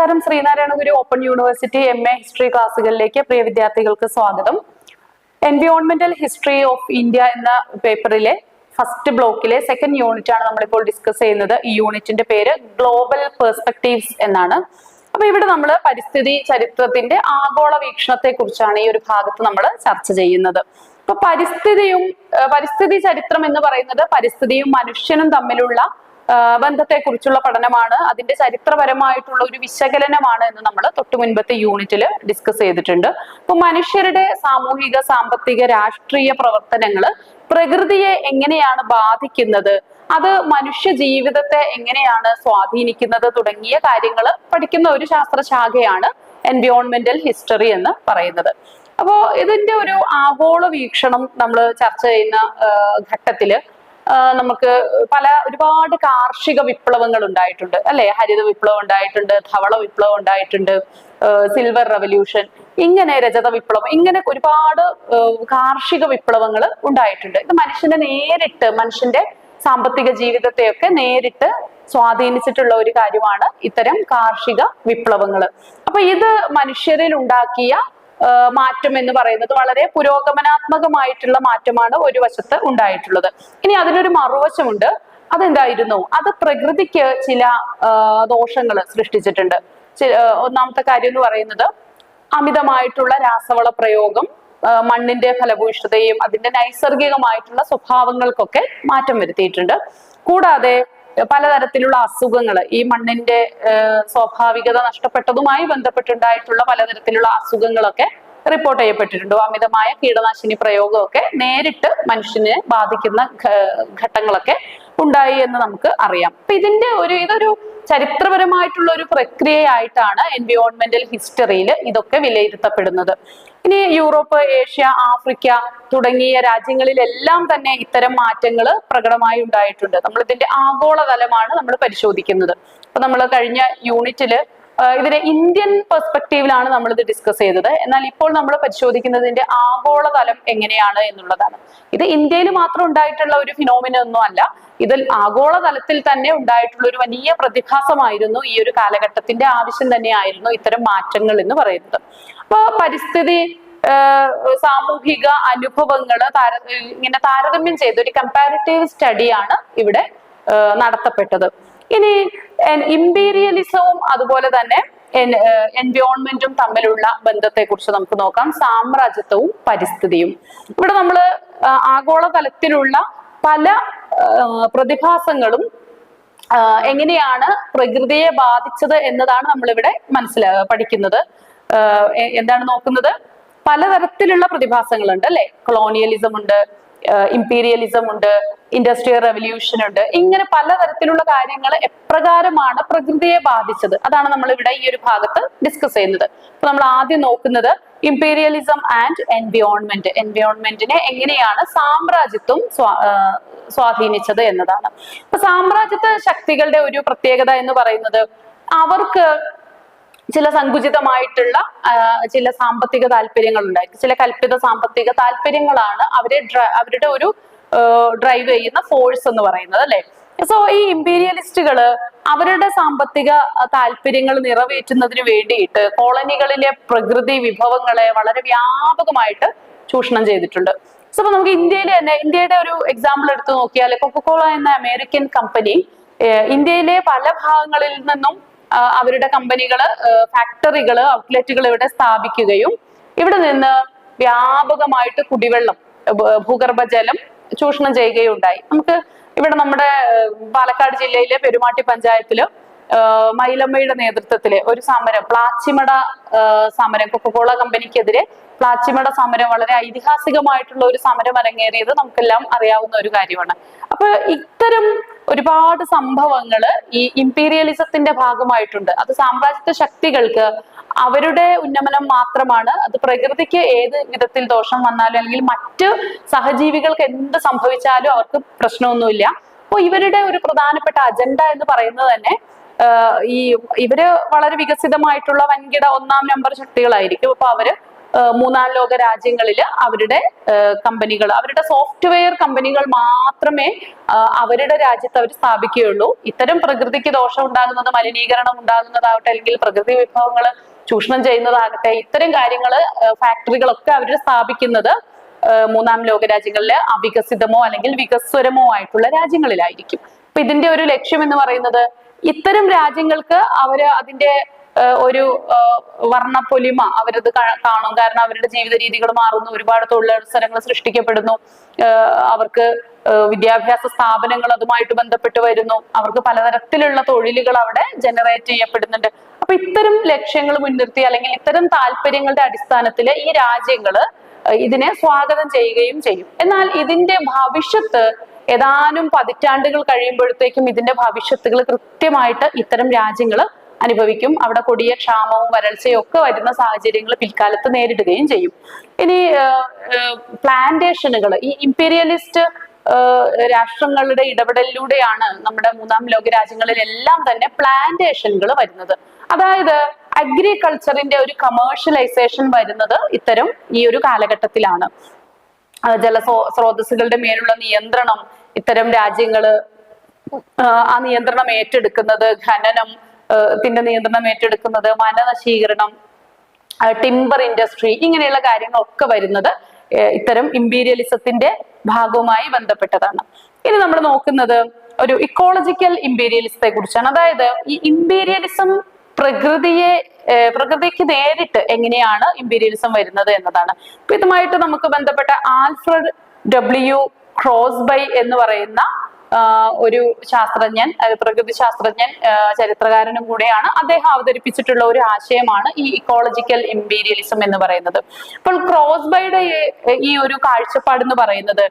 നമസ്കാരം. ശ്രീനാരായണ ഗുരു open university MA history ക്ലാസ്സുകളിലേക്ക് പ്രിയ വിദ്യാർത്ഥികൾക്ക് സ്വാഗതം. എൻവയോൺമെന്റൽ ഹിസ്റ്ററി ഓഫ് ഇന്ത്യ എന്ന പേപ്പറിലെ ഫസ്റ്റ് ബ്ലോക്കിലെ സെക്കൻഡ് യൂണിറ്റ് ആണ് നമ്മളിപ്പോൾ ഡിസ്കസ് ചെയ്യുന്നത്. ഈ യൂണിറ്റിന്റെ പേര് ഗ്ലോബൽ പെർസ്പെക്റ്റീവ്സ് എന്നാണ്. അപ്പൊ ഇവിടെ നമ്മൾ പരിസ്ഥിതി ചരിത്രത്തിന്റെ ആഗോള വീക്ഷണത്തെ കുറിച്ചാണ് ഈ ഒരു ഭാഗത്ത് നമ്മൾ ചർച്ച ചെയ്യുന്നത്. അപ്പൊ പരിസ്ഥിതി ചരിത്രം എന്ന് പറയുന്നത് പരിസ്ഥിതിയും മനുഷ്യനും തമ്മിലുള്ള ബന്ധത്തെ കുറിച്ചുള്ള പഠനമാണ്, അതിന്റെ ചരിത്രപരമായിട്ടുള്ള ഒരു വിശകലനമാണ് എന്ന് നമ്മൾ തൊട്ടു മുൻപത്തെ യൂണിറ്റിൽ ഡിസ്കസ് ചെയ്തിട്ടുണ്ട്. അപ്പൊ മനുഷ്യരുടെ സാമൂഹിക, സാമ്പത്തിക, രാഷ്ട്രീയ പ്രവർത്തനങ്ങൾ പ്രകൃതിയെ എങ്ങനെയാണ് ബാധിക്കുന്നത്, അത് മനുഷ്യ ജീവിതത്തെ എങ്ങനെയാണ് സ്വാധീനിക്കുന്നത് തുടങ്ങിയ കാര്യങ്ങൾ പഠിക്കുന്ന ഒരു ശാസ്ത്രശാഖയാണ് എൻവയോൺമെന്റൽ ഹിസ്റ്ററി എന്ന് പറയുന്നത്. അപ്പോ ഇതിന്റെ ഒരു ആഗോള വീക്ഷണം നമ്മൾ ചർച്ച ചെയ്യുന്ന ഘട്ടത്തില് നമുക്ക് ഒരുപാട് കാർഷിക വിപ്ലവങ്ങൾ ഉണ്ടായിട്ടുണ്ട് അല്ലെ. ഹരിത വിപ്ലവം ഉണ്ടായിട്ടുണ്ട്, ധവള വിപ്ലവം ഉണ്ടായിട്ടുണ്ട്, സിൽവർ റവല്യൂഷൻ, ഇങ്ങനെ രജത വിപ്ലവം, ഇങ്ങനെ ഒരുപാട് കാർഷിക വിപ്ലവങ്ങൾ ഉണ്ടായിട്ടുണ്ട്. ഇത് മനുഷ്യന്റെ സാമ്പത്തിക ജീവിതത്തെയൊക്കെ നേരിട്ട് സ്വാധീനിച്ചിട്ടുള്ള ഒരു കാര്യമാണ് ഇത്തരം കാർഷിക വിപ്ലവങ്ങൾ. അപ്പൊ ഇത് മനുഷ്യരിൽ ഉണ്ടാക്കിയ മാറ്റം എന്ന് പറയുന്നത് വളരെ പുരോഗമനാത്മകമായിട്ടുള്ള മാറ്റമാണ് ഒരു വശത്ത് ഉണ്ടായിട്ടുള്ളത്. ഇനി അതിനൊരു മറുവശമുണ്ട്. അതെന്തായിരുന്നു? അത് പ്രകൃതിക്ക് ചില ദോഷങ്ങൾ സൃഷ്ടിച്ചിട്ടുണ്ട്. ഒന്നാമത്തെ കാര്യം എന്ന് പറയുന്നത് അമിതമായിട്ടുള്ള രാസവള പ്രയോഗം മണ്ണിന്റെ ഫലഭൂയിഷ്ഠതയും അതിന്റെ നൈസർഗികമായിട്ടുള്ള സ്വഭാവങ്ങൾക്കൊക്കെ മാറ്റം വരുത്തിയിട്ടുണ്ട്. കൂടാതെ പലതരത്തിലുള്ള അസുഖങ്ങൾ, ഈ മണ്ണിന്റെ സ്വാഭാവികത നഷ്ടപ്പെട്ടതുമായി ബന്ധപ്പെട്ടുണ്ടായിട്ടുള്ള പലതരത്തിലുള്ള അസുഖങ്ങളൊക്കെ റിപ്പോർട്ട് ചെയ്യപ്പെട്ടിട്ടുണ്ട്. അമിതമായ കീടനാശിനി പ്രയോഗമൊക്കെ നേരിട്ട് മനുഷ്യനെ ബാധിക്കുന്ന ഘട്ടങ്ങളൊക്കെ ഉണ്ടായി എന്ന് നമുക്ക് അറിയാം. അപ്പൊ ഇതൊരു ചരിത്രപരമായിട്ടുള്ള ഒരു പ്രക്രിയയായിട്ടാണ് എൻവയോൺമെന്റൽ ഹിസ്റ്ററിയിൽ ഇതൊക്കെ വിലയിരുത്തപ്പെടുന്നത്. ഇനി യൂറോപ്പ്, ഏഷ്യ, ആഫ്രിക്ക തുടങ്ങിയ രാജ്യങ്ങളിലെല്ലാം തന്നെ ഇത്തരം മാറ്റങ്ങൾ പ്രകടമായി ഉണ്ടായിട്ടുണ്ട്. നമ്മൾ ഇതിന്റെ ആഗോളതലമാണ് നമ്മൾ പരിശോധിക്കുന്നത്. അപ്പൊ നമ്മൾ കഴിഞ്ഞ യൂണിറ്റില് ഇതിന്റെ ഇന്ത്യൻ പെർസ്പെക്റ്റീവിലാണ് നമ്മൾ ഇത് ഡിസ്കസ് ചെയ്തത്. എന്നാൽ ഇപ്പോൾ നമ്മൾ പരിശോധിക്കുന്നതിന്റെ ആഗോളതലം എങ്ങനെയാണ് എന്നുള്ളതാണ്. ഇത് ഇന്ത്യയിൽ മാത്രം ഉണ്ടായിട്ടുള്ള ഒരു ഫിനോമിന ഒന്നും അല്ല. ഇതിൽ ആഗോളതലത്തിൽ തന്നെ ഉണ്ടായിട്ടുള്ള ഒരു വലിയ പ്രതിഭാസമായിരുന്നു, ഈ ഒരു കാലഘട്ടത്തിന്റെ ആവശ്യം തന്നെയായിരുന്നു ഇത്തരം മാറ്റങ്ങൾ എന്ന് പറയുന്നത്. അപ്പൊ പരിസ്ഥിതി സാമൂഹിക അനുഭവങ്ങള് ഇങ്ങനെ താരതമ്യം ചെയ്ത ഒരു കമ്പാരിറ്റീവ് സ്റ്റഡിയാണ് ഇവിടെ നടത്തപ്പെട്ടത്. ഇനി ഇമ്പീരിയലിസവും അതുപോലെ തന്നെ എൻവയോൺമെന്റും തമ്മിലുള്ള ബന്ധത്തെ കുറിച്ച് നമുക്ക് നോക്കാം. സാമ്രാജ്യത്വവും പരിസ്ഥിതിയും. ഇവിടെ നമ്മൾ ആഗോളതലത്തിലുള്ള പല പ്രതിഭാസങ്ങളും എങ്ങനെയാണ് പ്രകൃതിയെ ബാധിച്ചത് എന്നതാണ് നമ്മളിവിടെ പഠിക്കുന്നത്. എന്താണ് നോക്കുന്നത്? പലതരത്തിലുള്ള പ്രതിഭാസങ്ങളുണ്ട് അല്ലെ. കൊളോണിയലിസം ഉണ്ട്, ഇമ്പീരിയലിസം ഉണ്ട്, ഇൻഡസ്ട്രിയൽ റെവല്യൂഷൻ ഉണ്ട്. ഇങ്ങനെ പലതരത്തിലുള്ള കാര്യങ്ങൾ എപ്രകാരമാണ് പ്രകൃതിയെ ബാധിച്ചത്, അതാണ് നമ്മൾ ഇവിടെ ഈ ഒരു ഭാഗത്ത് ഡിസ്കസ് ചെയ്യുന്നത്. അപ്പൊ നമ്മൾ ആദ്യം നോക്കുന്നത് ഇമ്പീരിയലിസം ആൻഡ് എൻവയോൺമെന്റ്. എൻവയോൺമെന്റിനെ എങ്ങനെയാണ് സാമ്രാജ്യത്വം സ്വാധീനിച്ചത് എന്നതാണ്. അപ്പൊ സാമ്രാജ്യത്വ ശക്തികളുടെ ഒരു പ്രത്യേകത എന്ന് പറയുന്നത് അവർക്ക് ചില സങ്കുചിതമായിട്ടുള്ള ചില സാമ്പത്തിക താല്പര്യങ്ങൾ ഉണ്ടായിരിക്കും. ചില കൽപ്പിത സാമ്പത്തിക താല്പര്യങ്ങളാണ് അവരുടെ ഒരു ഡ്രൈവ് ചെയ്യുന്ന ഫോഴ്സ് എന്ന് പറയുന്നത് അല്ലെ. സോ ഈ ഇമ്പീരിയലിസ്റ്റുകള് അവരുടെ സാമ്പത്തിക താല്പര്യങ്ങൾ നിറവേറ്റുന്നതിന് വേണ്ടിയിട്ട് കോളനികളിലെ പ്രകൃതി വിഭവങ്ങളെ വളരെ വ്യാപകമായിട്ട് ചൂഷണം ചെയ്തിട്ടുണ്ട്. സോ നമുക്ക് ഇന്ത്യയുടെ ഒരു എക്സാമ്പിൾ എടുത്തു നോക്കിയാൽ കൊക്കോകോള എന്ന അമേരിക്കൻ കമ്പനി ഇന്ത്യയിലെ പല ഭാഗങ്ങളിൽ നിന്നും അവരുടെ കമ്പനികള്, ഫാക്ടറികള്, ഔട്ട്ലെറ്റുകൾ ഇവിടെ സ്ഥാപിക്കുകയും ഇവിടെ നിന്ന് വ്യാപകമായിട്ട് കുടിവെള്ളം, ഭൂഗർഭജലം ചൂഷണം ചെയ്യുകയുണ്ടായി. നമുക്ക് ഇവിടെ നമ്മുടെ പാലക്കാട് ജില്ലയിലെ പെരുമാട്ടി പഞ്ചായത്തില് മൈലമ്മയുടെ നേതൃത്വത്തില് ഒരു സമരം, പ്ലാച്ചിമട സമരം, കൊക്കോകോള കമ്പനിക്കെതിരെ പ്ലാച്ചിമട സമരം, വളരെ ഐതിഹാസികമായിട്ടുള്ള ഒരു സമരം അരങ്ങേറിയത് നമുക്കെല്ലാം അറിയാവുന്ന ഒരു കാര്യമാണ്. അപ്പൊ ഇത്തരം ഒരുപാട് സംഭവങ്ങൾ ഈ ഇമ്പീരിയലിസത്തിന്റെ ഭാഗമായിട്ടുണ്ട്. അത് സാമ്രാജ്യത്വ ശക്തികൾക്ക് അവരുടെ ഉന്നമനം മാത്രമാണ്, അത് പ്രകൃതിക്ക് ഏത് വിധത്തിൽ ദോഷം വന്നാലും അല്ലെങ്കിൽ മറ്റ് സഹജീവികൾക്ക് എന്ത് സംഭവിച്ചാലും അവർക്ക് പ്രശ്നമൊന്നുമില്ല. അപ്പൊ ഇവരുടെ ഒരു പ്രധാനപ്പെട്ട അജണ്ട എന്ന് പറയുന്നത് തന്നെ ഇവര് വളരെ വികസിതമായിട്ടുള്ള വൻകിട ഒന്നാം നമ്പർ ശക്തികളായിരിക്കും. അപ്പൊ അവര് മൂന്നാം ലോക രാജ്യങ്ങളിൽ അവരുടെ കമ്പനികൾ, അവരുടെ സോഫ്റ്റ്വെയർ കമ്പനികൾ മാത്രമേ അവരുടെ രാജ്യത്ത് അവർ സ്ഥാപിക്കുകയുള്ളൂ. ഇത്തരം പ്രകൃതിക്ക് ദോഷം ഉണ്ടാകുന്നത്, മലിനീകരണം ഉണ്ടാകുന്നതാവട്ടെ, അല്ലെങ്കിൽ പ്രകൃതി വിഭവങ്ങൾ ചൂഷണം ചെയ്യുന്നതാകട്ടെ, ഇത്തരം കാര്യങ്ങൾ ഫാക്ടറികളൊക്കെ അവർ സ്ഥാപിക്കുന്നത് മൂന്നാം ലോക രാജ്യങ്ങളിലെ അവികസിതമോ അല്ലെങ്കിൽ വികസ്വരമോ ആയിട്ടുള്ള രാജ്യങ്ങളിലായിരിക്കും. അപ്പൊ ഇതിന്റെ ഒരു ലക്ഷ്യം എന്ന് പറയുന്നത് ഇത്തരം രാജ്യങ്ങൾക്ക് അവര് അതിന്റെ ഒരു വർണ്ണപ്പൊലിമ അവരത് കാണും. കാരണം അവരുടെ ജീവിത രീതികൾ മാറുന്നു, ഒരുപാട് തൊഴിലവസരങ്ങൾ സൃഷ്ടിക്കപ്പെടുന്നു, അവർക്ക് വിദ്യാഭ്യാസ സ്ഥാപനങ്ങൾ അതുമായിട്ട് ബന്ധപ്പെട്ട് വരുന്നു, അവർക്ക് പലതരത്തിലുള്ള തൊഴിലുകൾ അവിടെ ജനറേറ്റ് ചെയ്യപ്പെടുന്നുണ്ട്. അപ്പൊ ഇത്തരം ലക്ഷ്യങ്ങൾ മുൻനിർത്തി അല്ലെങ്കിൽ ഇത്തരം താല്പര്യങ്ങളുടെ അടിസ്ഥാനത്തിൽ ഈ രാജ്യങ്ങള് ഇതിനെ സ്വാഗതം ചെയ്യുകയും ചെയ്യും. എന്നാൽ ഇതിന്റെ ഭവിഷ്യത്ത് ഏതാനും പതിറ്റാണ്ടുകൾ കഴിയുമ്പോഴത്തേക്കും ഇതിന്റെ ഭവിഷ്യത്തുകൾ കൃത്യമായിട്ട് ഇത്തരം രാജ്യങ്ങൾ അനുഭവിക്കും. അവിടെ കൊടിയ ക്ഷാമവും വരൾച്ചയും ഒക്കെ വരുന്ന സാഹചര്യങ്ങൾ പിൽക്കാലത്ത് നേരിടുകയും ചെയ്യും. ഇനി പ്ലാന്റേഷനുകൾ, ഈ ഇംപീരിയലിസ്റ്റ് രാഷ്ട്രങ്ങളുടെ ഇടപെടലിലൂടെയാണ് നമ്മുടെ മൂന്നാം ലോക രാജ്യങ്ങളിലെല്ലാം തന്നെ പ്ലാന്റേഷനുകൾ വരുന്നത്. അതായത് അഗ്രികൾച്ചറിന്റെ ഒരു കമേഴ്ഷ്യലൈസേഷൻ വരുന്നത് ഇത്തരം ഈ ഒരു കാലഘട്ടത്തിലാണ്. ജലസ്രോതസ്സുകളുടെ മേലുള്ള നിയന്ത്രണം ഇത്തരം രാജ്യങ്ങള് ആ നിയന്ത്രണം ഏറ്റെടുക്കുന്നത്, ഖനനം നിയന്ത്രണം ഏറ്റെടുക്കുന്നത്, വനനശീകരണം, ടിംബർ ഇൻഡസ്ട്രി, ഇങ്ങനെയുള്ള കാര്യങ്ങളൊക്കെ വരുന്നത് ഇത്തരം ഇമ്പീരിയലിസത്തിന്റെ ഭാഗവുമായി ബന്ധപ്പെട്ടതാണ്. ഇനി നമ്മൾ നോക്കുന്നത് ഒരു ഇക്കോളജിക്കൽ ഇമ്പീരിയലിസത്തെ കുറിച്ചാണ്. അതായത് ഈ ഇമ്പീരിയലിസം പ്രകൃതിക്ക് നേരിട്ട് എങ്ങനെയാണ് ഇമ്പീരിയലിസം വരുന്നത് എന്നതാണ്. അപ്പൊ ഇതുമായിട്ട് നമുക്ക് ബന്ധപ്പെട്ട ആൽഫ്രഡ് ഡബ്ല്യു ക്രോസ്ബൈ എന്ന് പറയുന്ന ഒരു ശാസ്ത്രജ്ഞൻ, പ്രകൃതി ശാസ്ത്രജ്ഞൻ, ചരിത്രകാരനും കൂടെയാണ്. അദ്ദേഹം അവതരിപ്പിച്ചിട്ടുള്ള ഒരു ആശയമാണ് ഈ ഇക്കോളജിക്കൽ ഇമ്പീരിയലിസം എന്ന് പറയുന്നത്. അപ്പോൾ ക്രോസ്ബൈയുടെ ഈ ഒരു കാഴ്ചപ്പാട് എന്ന് പറയുന്നത്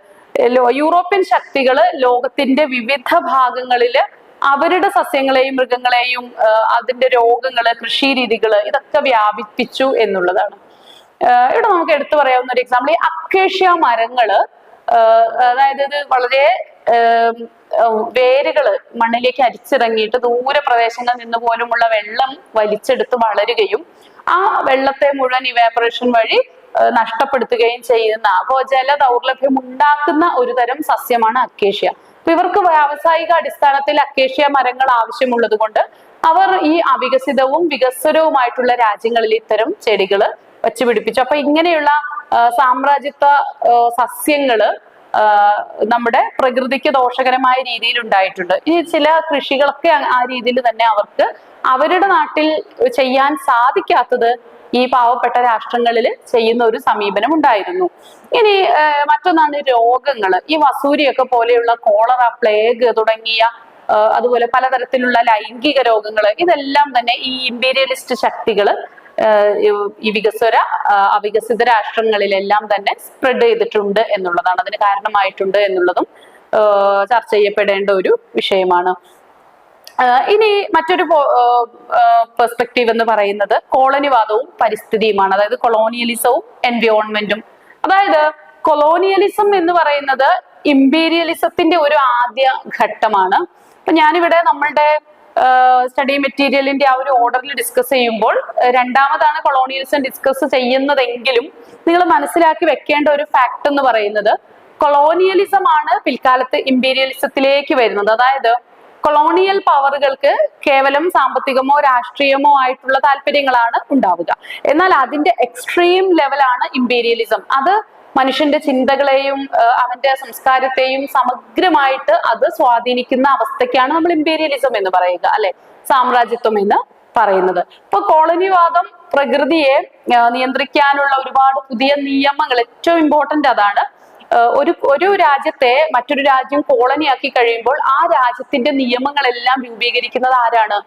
യൂറോപ്യൻ ശക്തികള് ലോകത്തിന്റെ വിവിധ ഭാഗങ്ങളില് അവരുടെ സസ്യങ്ങളെയും മൃഗങ്ങളെയും അതിന്റെ രോഗങ്ങള്, കൃഷി രീതികള് ഇതൊക്കെ വ്യാപിപ്പിച്ചു എന്നുള്ളതാണ്. ഇവിടെ നമുക്ക് എടുത്തു പറയാവുന്ന ഒരു എക്സാമ്പിൾ, ഈ അക്കേഷ്യ മരങ്ങള്, അതായത് ഇത് വളരെ വേരുകള് മണ്ണിലേക്ക് അരിച്ചിറങ്ങിയിട്ട് ദൂരപ്രദേശങ്ങളിൽ നിന്ന് പോലുമുള്ള വെള്ളം വലിച്ചെടുത്ത് വളരുകയും ആ വെള്ളത്തെ മുഴുവൻ ഇവാപറേഷൻ വഴി നഷ്ടപ്പെടുത്തുകയും ചെയ്യുന്ന, അപ്പോൾ ജല ദൗർലഭ്യം ഉണ്ടാക്കുന്ന ഒരു തരം സസ്യമാണ് അക്കേഷ്യ. അപ്പൊ ഇവർക്ക് വ്യാവസായിക അടിസ്ഥാനത്തിൽ അക്കേഷ്യ മരങ്ങൾ ആവശ്യമുള്ളത് കൊണ്ട് അവർ ഈ അവികസിതവും വികസ്വരവുമായിട്ടുള്ള രാജ്യങ്ങളിൽ ഇത്തരം ചെടികള് വച്ചുപിടിപ്പിച്ചു. അപ്പൊ ഇങ്ങനെയുള്ള സാമ്രാജ്യത്വ സസ്യങ്ങള് നമ്മുടെ പ്രകൃതിക്ക് ദോഷകരമായ രീതിയിൽ ഉണ്ടായിട്ടുണ്ട്. ഇനി ചില കൃഷികളൊക്കെ ആ രീതിയിൽ തന്നെ അവർക്ക് അവരുടെ നാട്ടിൽ ചെയ്യാൻ സാധിക്കാത്തത് ഈ പാവപ്പെട്ട രാഷ്ട്രങ്ങളിൽ ചെയ്യുന്ന ഒരു സമീപനം ഉണ്ടായിരുന്നു. ഇനി മറ്റൊന്നാണ് രോഗങ്ങൾ. ഈ വസൂരിയൊക്കെ പോലെയുള്ള കോളറ, പ്ലേഗ് തുടങ്ങിയ അതുപോലെ പലതരത്തിലുള്ള ലൈംഗിക രോഗങ്ങൾ, ഇതെല്ലാം തന്നെ ഈ ഇമ്പീരിയലിസ്റ്റ് ശക്തികള് ഈ അവികസിത രാഷ്ട്രങ്ങളിലെല്ലാം തന്നെ സ്പ്രെഡ് ചെയ്തിട്ടുണ്ട് എന്നുള്ളതാണ്, അതിന് കാരണമായിട്ടുണ്ട് എന്നുള്ളതും ചർച്ച ചെയ്യപ്പെടേണ്ട ഒരു വിഷയമാണ്. ഇനി മറ്റൊരു പെർസ്പെക്റ്റീവ് എന്ന് പറയുന്നത് കോളനിവാദവും പരിസ്ഥിതിയുമാണ്. അതായത് കൊളോണിയലിസവും എൻവയോൺമെന്റും. അതായത് കൊളോണിയലിസം എന്ന് പറയുന്നത് ഇമ്പീരിയലിസത്തിന്റെ ഒരു ആദ്യ ഘട്ടമാണ്. അപ്പൊ ഞാനിവിടെ നമ്മളുടെ സ്റ്റഡി മെറ്റീരിയലിന്റെ ആ ഒരു ഓർഡറിൽ ഡിസ്കസ് ചെയ്യുമ്പോൾ രണ്ടാമതാണ് കൊളോണിയലിസം ഡിസ്കസ് ചെയ്യുന്നതെങ്കിലും നിങ്ങൾ മനസ്സിലാക്കി വെക്കേണ്ട ഒരു ഫാക്ട് എന്ന് പറയുന്നത് കൊളോണിയലിസം ആണ് പിൽക്കാലത്ത് ഇമ്പീരിയലിസത്തിലേക്ക് വരുന്നത്. അതായത് കൊളോണിയൽ പവറുകൾക്ക് കേവലം സാമ്പത്തികമോ രാഷ്ട്രീയമോ ആയിട്ടുള്ള താല്പര്യങ്ങളാണ് ഉണ്ടാവുക. എന്നാൽ അതിന്റെ എക്സ്ട്രീം ലെവലാണ് ഇമ്പീരിയലിസം. അത് മനുഷ്യന്റെ ചിന്തകളെയും അവന്റെ സംസ്കാരത്തെയും സമഗ്രമായിട്ട് അത് സ്വാധീനിക്കുന്ന അവസ്ഥയ്ക്കാണ് നമ്മൾ ഇമ്പീരിയലിസം എന്ന് പറയുക, അല്ലെ, സാമ്രാജ്യത്വം എന്ന് പറയുന്നത്. ഇപ്പൊ കോളനിവാദം പ്രകൃതിയെ നിയന്ത്രിക്കാനുള്ള ഒരുപാട് പുതിയ നിയമങ്ങൾ, ഏറ്റവും ഇമ്പോർട്ടന്റ് അതാണ്. ഒരു രാജ്യത്തെ മറ്റൊരു രാജ്യം കോളനിയാക്കി കഴിയുമ്പോൾ ആ രാജ്യത്തിന്റെ നിയമങ്ങളെല്ലാം രൂപീകരിക്കുന്നത് ആരാണ്?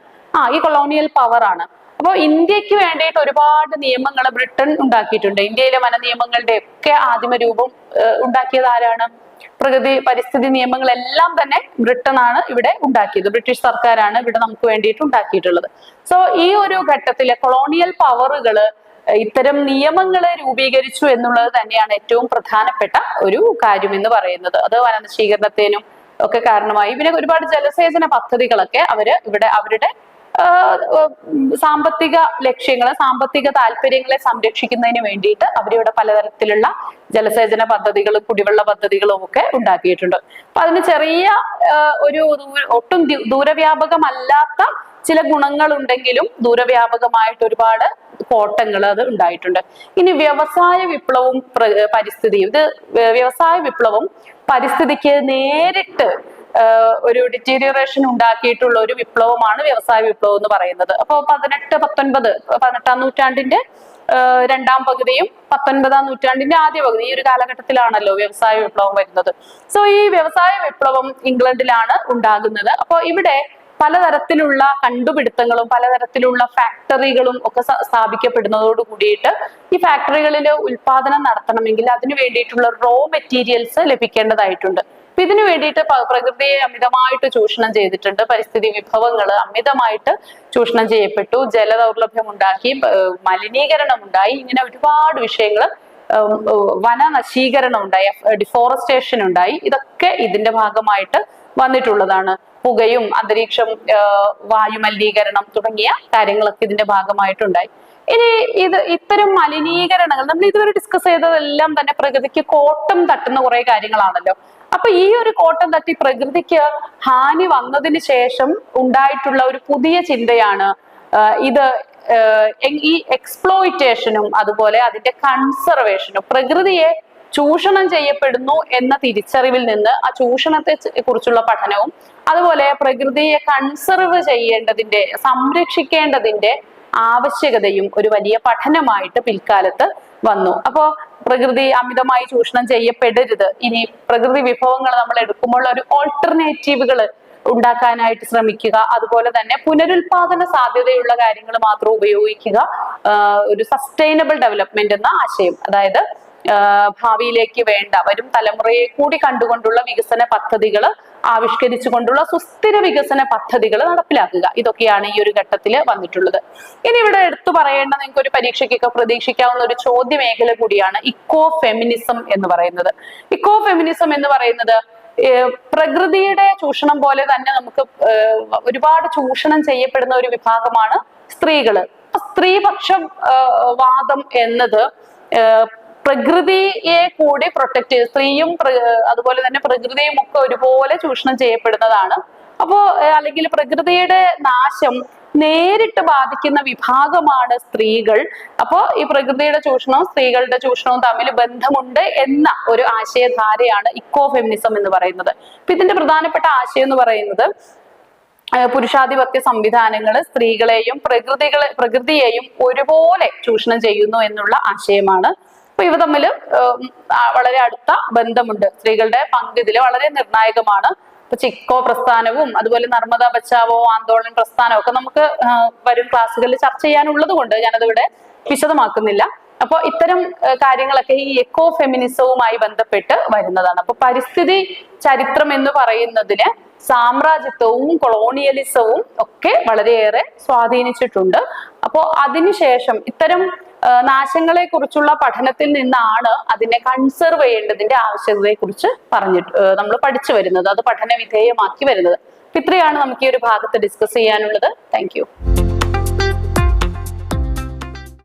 ഈ കൊളോണിയൽ പവർ ആണ്. അപ്പോൾ ഇന്ത്യക്ക് വേണ്ടിയിട്ട് ഒരുപാട് നിയമങ്ങൾ ബ്രിട്ടൻ ഉണ്ടാക്കിയിട്ടുണ്ട്. ഇന്ത്യയിലെ വന നിയമങ്ങളുടെ ഒക്കെ ആദിമ രൂപം ഉണ്ടാക്കിയത് ആരാണ്? പരിസ്ഥിതി നിയമങ്ങളെല്ലാം തന്നെ ബ്രിട്ടൻ ആണ് ഇവിടെ ഉണ്ടാക്കിയത്. ബ്രിട്ടീഷ് സർക്കാരാണ് ഇവിടെ നമുക്ക് വേണ്ടിയിട്ട് ഉണ്ടാക്കിയിട്ടുള്ളത്. സോ ഈ ഒരു ഘട്ടത്തിലെ കൊളോണിയൽ പവറുകള് ഇത്തരം നിയമങ്ങളെ രൂപീകരിച്ചു എന്നുള്ളത് തന്നെയാണ് ഏറ്റവും പ്രധാനപ്പെട്ട ഒരു കാര്യം എന്ന് പറയുന്നത്. അത് വനനശീകരണത്തിനും ഒക്കെ കാരണമായി. പിന്നെ ഒരുപാട് ജലസേചന പദ്ധതികളൊക്കെ അവര് ഇവിടെ അവരുടെ സാമ്പത്തിക ലക്ഷ്യങ്ങളെ, സാമ്പത്തിക താല്പര്യങ്ങളെ സംരക്ഷിക്കുന്നതിന് വേണ്ടിയിട്ട് അവരിവിടെ പലതരത്തിലുള്ള ജലസേചന പദ്ധതികളും കുടിവെള്ള പദ്ധതികളും ഒക്കെ ഉണ്ടാക്കിയിട്ടുണ്ട്. അപ്പൊ അതിന് ചെറിയ ഒരു ഒട്ടും ദൂരവ്യാപകമല്ലാത്ത ചില ഗുണങ്ങളുണ്ടെങ്കിലും ദൂരവ്യാപകമായിട്ട് ഒരുപാട് കോട്ടങ്ങൾ അത് ഉണ്ടായിട്ടുണ്ട്. ഇനി വ്യവസായ വിപ്ലവവും പരിസ്ഥിതിയും, ഇത് വ്യവസായ വിപ്ലവം പരിസ്ഥിതിക്ക് നേരിട്ട് ഒരു ഡിറ്റീരിയറേഷൻ ഉണ്ടാക്കിയിട്ടുള്ള ഒരു വിപ്ലവമാണ് വ്യവസായ വിപ്ലവം എന്ന് പറയുന്നത്. അപ്പോൾ 18-19 നൂറ്റാണ്ടിന്റെ രണ്ടാം പകുതിയും 19 നൂറ്റാണ്ടിന്റെ ആദ്യ പകുതി, ഈ ഒരു കാലഘട്ടത്തിലാണല്ലോ വ്യവസായ വിപ്ലവം വരുന്നത്. സോ ഈ വ്യവസായ വിപ്ലവം ഇംഗ്ലണ്ടിലാണ് ഉണ്ടാകുന്നത്. അപ്പോൾ ഇവിടെ പലതരത്തിലുള്ള കണ്ടുപിടുത്തങ്ങളും പലതരത്തിലുള്ള ഫാക്ടറികളും ഒക്കെ സ്ഥാപിക്കപ്പെടുന്നതോട് കൂടിയിട്ട് ഈ ഫാക്ടറികളിൽ ഉൽപാദനം നടത്തണമെങ്കിൽ അതിനു വേണ്ടിയിട്ടുള്ള റോ മെറ്റീരിയൽസ് ലഭിക്കേണ്ടതായിട്ടുണ്ട്. അപ്പൊ ഇതിനു വേണ്ടിയിട്ട് പ്രകൃതിയെ അമിതമായിട്ട് ചൂഷണം ചെയ്തിട്ടുണ്ട്. പരിസ്ഥിതി വിഭവങ്ങൾ അമിതമായിട്ട് ചൂഷണം ചെയ്യപ്പെട്ടു, ജലദൗർലഭ്യം ഉണ്ടാക്കി, മലിനീകരണം ഉണ്ടായി, ഇങ്ങനെ ഒരുപാട് വിഷയങ്ങൾ, വനനശീകരണം ഉണ്ടായി, ഡിഫോറസ്റ്റേഷൻ ഉണ്ടായി. ഇതൊക്കെ ഇതിന്റെ ഭാഗമായിട്ട് വന്നിട്ടുള്ളതാണ്. പുകയും അന്തരീക്ഷം, വായുമലിനീകരണം തുടങ്ങിയ കാര്യങ്ങളൊക്കെ ഇതിന്റെ ഭാഗമായിട്ടുണ്ടായി. ഇനി ഇത്തരം മലിനീകരണങ്ങൾ നമ്മൾ ഇതുവരെ ഡിസ്കസ് ചെയ്തതെല്ലാം തന്നെ പ്രകൃതിക്ക് കോട്ടം തട്ടുന്ന കുറെ കാര്യങ്ങളാണല്ലോ. അപ്പൊ ഈ ഒരു കോട്ടം തട്ടി പ്രകൃതിക്ക് ഹാനി വന്നതിന് ശേഷം ഉണ്ടായിട്ടുള്ള ഒരു പുതിയ ചിന്തയാണ് ഇത്. ഈ എക്സ്പ്ലോയിറ്റേഷനും അതുപോലെ അതിന്റെ കൺസർവേഷനും, പ്രകൃതിയെ ചൂഷണം ചെയ്യപ്പെടുന്നു എന്ന തിരിച്ചറിവിൽ നിന്ന് ആ ചൂഷണത്തെ കുറിച്ചുള്ള പഠനവും അതുപോലെ പ്രകൃതിയെ കൺസർവ് ചെയ്യേണ്ടതിന്റെ, സംരക്ഷിക്കേണ്ടതിന്റെ ആവശ്യകതയും ഒരു വലിയ പഠനമായിട്ട് പിൽക്കാലത്ത് വന്നു. അപ്പോ പ്രകൃതി അമിതമായി ചൂഷണം ചെയ്യപ്പെടരുത്, ഇനി പ്രകൃതി വിഭവങ്ങൾ നമ്മൾ എടുക്കുമ്പോൾ ഒരു ഓൾട്ടർനേറ്റീവുകൾ ഉണ്ടാക്കാനായിട്ട് ശ്രമിക്കുക, അതുപോലെ തന്നെ പുനരുൽപാദന സാധ്യതയുള്ള കാര്യങ്ങൾ മാത്രം ഉപയോഗിക്കുക, ഒരു സസ്റ്റൈനബിൾ ഡെവലപ്മെന്റ് എന്ന ആശയം, അതായത് ഭാവിയിലേക്ക് വേണ്ട വരും തലമുറയെ കൂടി കണ്ടുകൊണ്ടുള്ള വികസന പദ്ധതികൾ ആവിഷ്കരിച്ചുകൊണ്ടുള്ള സുസ്ഥിര വികസന പദ്ധതികൾ നടപ്പിലാക്കുക. ഇതൊക്കെയാണ് ഈ ഒരു ഘട്ടത്തിൽ വന്നിട്ടുള്ളത്. ഇനി ഇവിടെ എടുത്തു പറയേണ്ട, നിങ്ങൾക്ക് ഒരു പരീക്ഷയ്ക്കൊക്കെ പ്രതീക്ഷിക്കാവുന്ന ഒരു ചോദ്യ മേഖല കൂടിയാണ് ഇക്കോ ഫെമിനിസം എന്ന് പറയുന്നത്. ഇക്കോ ഫെമിനിസം എന്ന് പറയുന്നത് പ്രകൃതിയുടെ ചൂഷണം പോലെ തന്നെ നമുക്ക് ഒരുപാട് ചൂഷണം ചെയ്യപ്പെടുന്ന ഒരു വിഭാഗമാണ് സ്ത്രീകള്. സ്ത്രീപക്ഷ വാദം എന്നത് പ്രകൃതിയെ കൂടി പ്രൊട്ടക്ട് ചെയ്ത്, സ്ത്രീയും അതുപോലെ തന്നെ പ്രകൃതിയും ഒക്കെ ഒരുപോലെ ചൂഷണം ചെയ്യപ്പെടുന്നതാണ്. അപ്പോ അല്ലെങ്കിൽ പ്രകൃതിയുടെ നാശം നേരിട്ട് ബാധിക്കുന്ന വിഭാഗമാണ് സ്ത്രീകൾ. അപ്പോ ഈ പ്രകൃതിയുടെ ചൂഷണവും സ്ത്രീകളുടെ ചൂഷണവും തമ്മിൽ ബന്ധമുണ്ട് എന്ന ഒരു ആശയധാരയാണ് ഇക്കോ ഫെമിനിസം എന്ന് പറയുന്നത്. അപ്പൊ ഇതിന്റെ പ്രധാനപ്പെട്ട ആശയം എന്ന് പറയുന്നത് പുരുഷാധിപത്യ സംവിധാനങ്ങൾ സ്ത്രീകളെയും പ്രകൃതിയെയും ഒരുപോലെ ചൂഷണം ചെയ്യുന്നു എന്നുള്ള ആശയമാണ്. അപ്പൊ ഇവ തമ്മിൽ വളരെ അടുത്ത ബന്ധമുണ്ട്. സ്ത്രീകളുടെ പങ്ക് ഇതിൽ വളരെ നിർണായകമാണ്. ഇപ്പൊ ചിക്കോ പ്രസ്ഥാനവും അതുപോലെ നർമ്മദ ബച്ചാവോ ആന്തോളൻ പ്രസ്ഥാനവും ഒക്കെ നമുക്ക് വരും ക്ലാസ്സുകളിൽ ചർച്ച ചെയ്യാനുള്ളത് കൊണ്ട് ഞാനതിവിടെ വിശദമാക്കുന്നില്ല. അപ്പൊ ഇത്തരം കാര്യങ്ങളൊക്കെ ഈ എക്കോ ഫെമിനിസവുമായി ബന്ധപ്പെട്ട് വരുന്നതാണ്. അപ്പൊ പരിസ്ഥിതി ചരിത്രം എന്ന് പറയുന്നതിന് സാമ്രാജ്യത്വവും കൊളോണിയലിസവും ഒക്കെ വളരെയേറെ സ്വാധീനിച്ചിട്ടുണ്ട്. അപ്പോ അതിനുശേഷം ഇത്തരം നാശങ്ങളെ കുറിച്ചുള്ള പഠനത്തിൽ നിന്നാണ് അതിനെ കൺസർവ് ചെയ്യേണ്ടതിന്റെ ആവശ്യകതയെ കുറിച്ച് നമ്മൾ പഠിച്ചു വരുന്നത്, അത് പഠന വിധേയമാക്കി വരുന്നത്. ഇത്രയാണ് നമുക്ക് ഈ ഒരു ഭാഗത്ത് ഡിസ്കസ് ചെയ്യാനുള്ളത്. Thank you.